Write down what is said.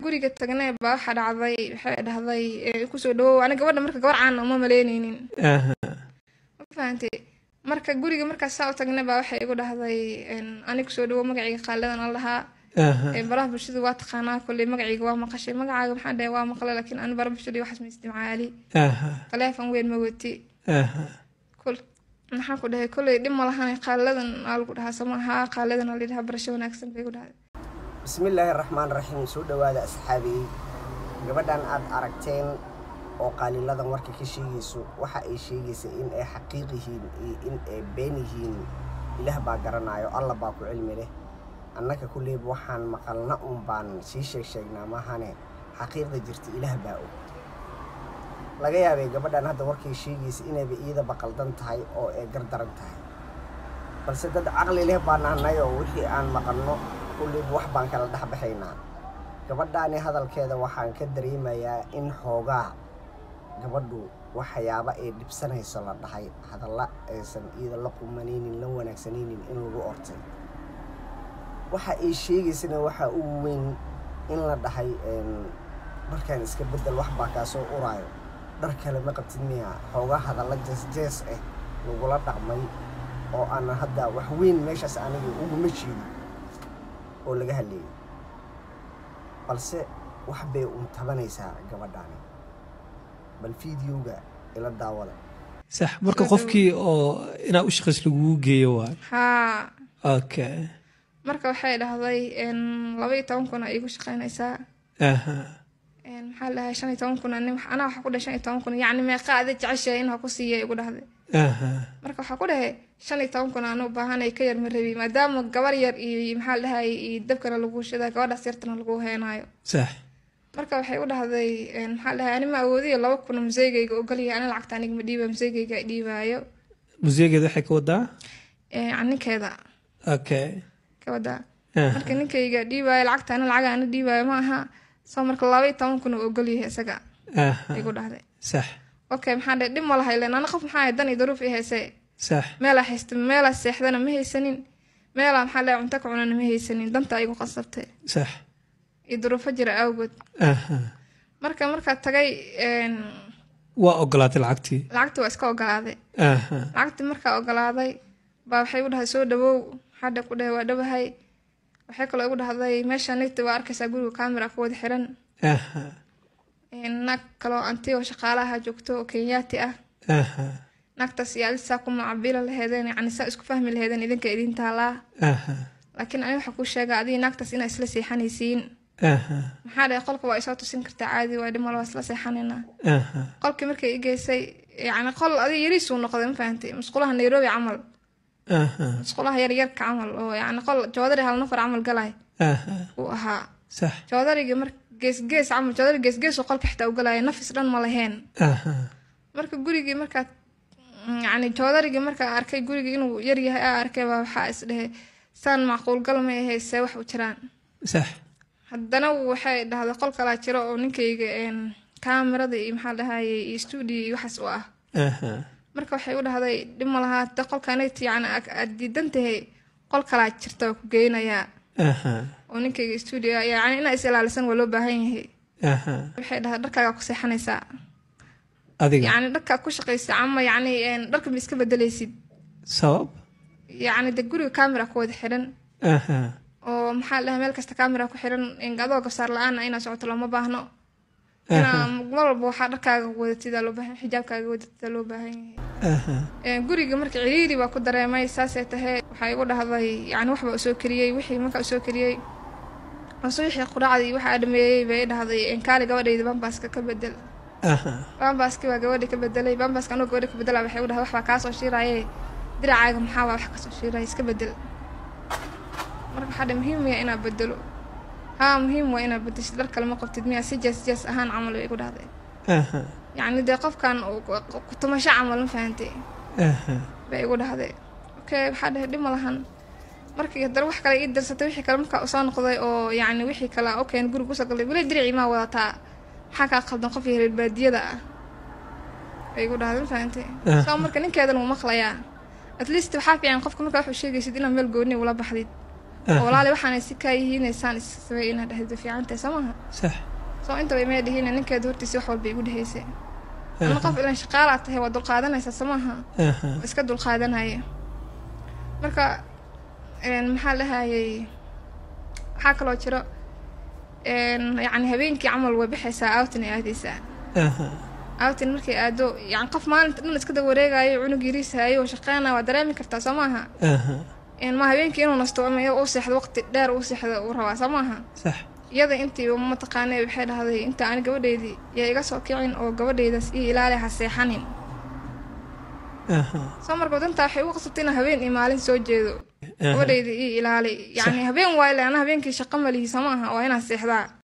guriga tagnay baa waxa dhacday waxay dhahday ku soo dhawow aniga gabadha marka gabar caan uma maleynaynin ma fahantay marka guriga marka saa u tagnay baa waxay igu dhahday aniga ku soo dhawow magacayga qaaladan allaha baraha bulshada waa taqaanaa kulli magacayga waa maqashay magacaaga maxaan dhahay waa maqlay laakiin aan baraha bulshada waxas ma isticmaali taleefan weyn ma wati kul maxaan ku dhahay kulli dhib ma lahan qaaladan alku dhaha samaha qaaladan la dhaha barasho wanaagsan bay igu dhahday بسم الله الرحمن الرحيم سو دواada asxaabi gabadhan aad aragteen oo qaaliladan warka ka sheegayso waxa ay sheegaysaa in ay xaqiiq yihiin in ay been yihiin ilaah baa garanayo alla baa ku cilmi leh annaka kulleeb waxaan maqalna baan sii sheegnaa mahane xaqiiqda jirta ilaah baa og laga yaabay gabadhan hadda warkay sheegaysaa inay iyada baqaldan tahay oo ay gardaran tahay balse dad aqli leh baan nahay oo wixii aan maqalno kulli wax baan kala dhaxbaxaynaa gabadhaani hadalkeeda waxaan ka dareemayaa in xoogaa gabadhu waxyaabo ay dhibsanayso la dhahay hadalla aysan iyada la qumanaynin la wanaagsanaynin in lagu ortay waxa ay sheegaysana waxa uu weyn in la dhahay markaan iska bedel wax baa ka soo uraayo dhar kale ma qabtid miya xoogaa hadalla jees lagula dhaqmay oo aan hadda wax weyn meeshaas aniga ugu ma jeedo oo laga hadlay balse wax bay tabanaysaa gabadhaani bal fiidiyowga ila daawada صح marka qofkii oo ina u shaqeys lagu geeyo waa okay marka waxay dhahday 12 kun ay igu shaqeynaysaa maxaa la 15 kun ana waxa ku dhashay 15 kun yaani ma qaade jeceshay in ha ku siiyay igu dhahday marka waxa ku dhahay 15 kun aan u baahanay ka yar ma rabi maadaama gabar yar iyo maxaa la dhahay dabkana lagu shiday gabadha sirtana lagu heenayo صح marka waxay u dhahday maxaa la dhahay ani ma awoodiyo 2 kun museegayga oo galiya ana lacagta aniga ma dhiiba museegayga dhiibayo museegada waxay ka wadaa aninkeeda okay ka wadaa marka ninkayga dhiibayo lacagta ana lacag ana dhiibayo ma aha soo marka 12 kun oo galiya isaga igu dhahday صح okay maxaa dhahay dhib ma lahay leen ana qof maxaa dan idruuf ihayse صح meela haysto meela seexdana ma haysanin meela maxaa la cunto ka cunana ma haysanin danta igu qasabtay صح idruuf jira awgod marka tagay waa ogolaatay lacagtii waa iska ogolaaday lacagtii marka ogolaaday baa waxay u dhahay soo dhawow hadda ku dhahay waa dhawahay waxay kale ugu dhahday meesha nigta waa arkaysaa guriga camera ku wada xiran nag kale anti oo shaqaalaha joogto oo Kenyaati ah nagtaas yaalisa ku macabila laheedeen yani saa isku fahmi laheedeen idinka idin taalaa laakiin ani waxa ku sheegay adii nagtaas inay isla seexanaysiin maxaa dhahay qolka waa isoo tusin kartaa caadi waa dhimal waa isla seexanayna qolkii markay igeysay yani qol adii yariis uu noqday ma fahantay musqulaha Nairobi camal musqulaha yar ka camal oo yani qol joodari hal nafar camal galay oo ahaa صح joodariga mar gees camal joodari gees oo qolka xitaa u galay nafis dhan ma lahayn marka gurigii marka yani joodariga marka arkay gurigii inuu yar yahay arkay waxa is dhahay san macquul gal ma haysaa wax u jiraan صح haddana waxay dhahday qol kala jiro oo ninkayga kaamirada iyo maxaa dhahay studio waxas u ah marka waxay u dhahday dhib ma laha qolkan ay yani diidantahay qol kala jirto ku geynaya oo ninkayga studio yani ina is ilaalisan waa loo baahan yahay waxay dhahday dharkaaga ku seexanaysaa adiga yani dharka ku shaqeysa ama yani dharka ma iska bedelaysid sabab yani de guriga camera ku wada xiran oo maxaa la meel kasta camera ku xiran in gadoo gabsar la'aan ina socoto lama baahno ina walba waxa dharkaaga wadatida loo baahan xijaabkaaga wadatida loo baahan yahay guriga marka ciriiri waa ku dareemay saasay tahay waxay ugu dhahday yani waxba soo kariyay wixii marka soo kariyay wixii quraacdii waxa dhameeyay bay dhahday in kaali gabadheeda bambaska ka bedel bambaska waa gabadha ka bedelay bambaska anoo gabadha ka bedelay waxay u dhahay wax ka soo shiirayay diracaaga maxaa wax ka soo shiiray iska bedel marka waxa muhiim ah inaad bedelo muhiim waa inaad bedesho dar kale ma qabtid miya si jees ahaan camal ay ku dhahday yani de qofkan ku tumasho camal ma fahantay bay igu dhahday okay waxa dhahay dhib ma lahan markii dar wax kale ii darsatay wixii kale marka soo noqday oo yani wixii kale okay guriga ku soo galay wali dirici ma wadataa waxa ka qaldan qof yar baadiyada ah bay igu dhahday ma fahantay soo marka ninkeedan uu maqlayaa at least waxa fiican qofka marka wuxuu sheegaysid inaad meel gooni ula baxdid walaali waxaan si ka yihiin inaan isway in hadda fi canta samaha صح soo inta way meedhihiin ninkeed hortiisa wax walba igu dhahaysay أنا قف إلى شقالات هي ودول قادنا يسمعها بس كدول قادنا هي مركا محلها هي حاكلو ترى يعني هبينك عمل وبحث أوتني هذه ساعة أوتن مركي أدو يعني قف ما نتقدر كده وريجا يعنو جريس هاي وشقانا ودرامي كرتا سماها يعني ما هبينك إنه نستوى ما يوصح الوقت دار وصح وروا سماها صح iyada intii uma taqaanay waxay dhahday inta aan gabadheedii yaa iga soo kicin oo gabadheedas ii ilaali ha seexanin soo markuu inta waxay u qasabtay habeen iyo maalin soo jeedo gabadheedii ii ilaali yani habeen waa ilaa habeenkii shaqo ma lihi samaha waa inaan seexdaa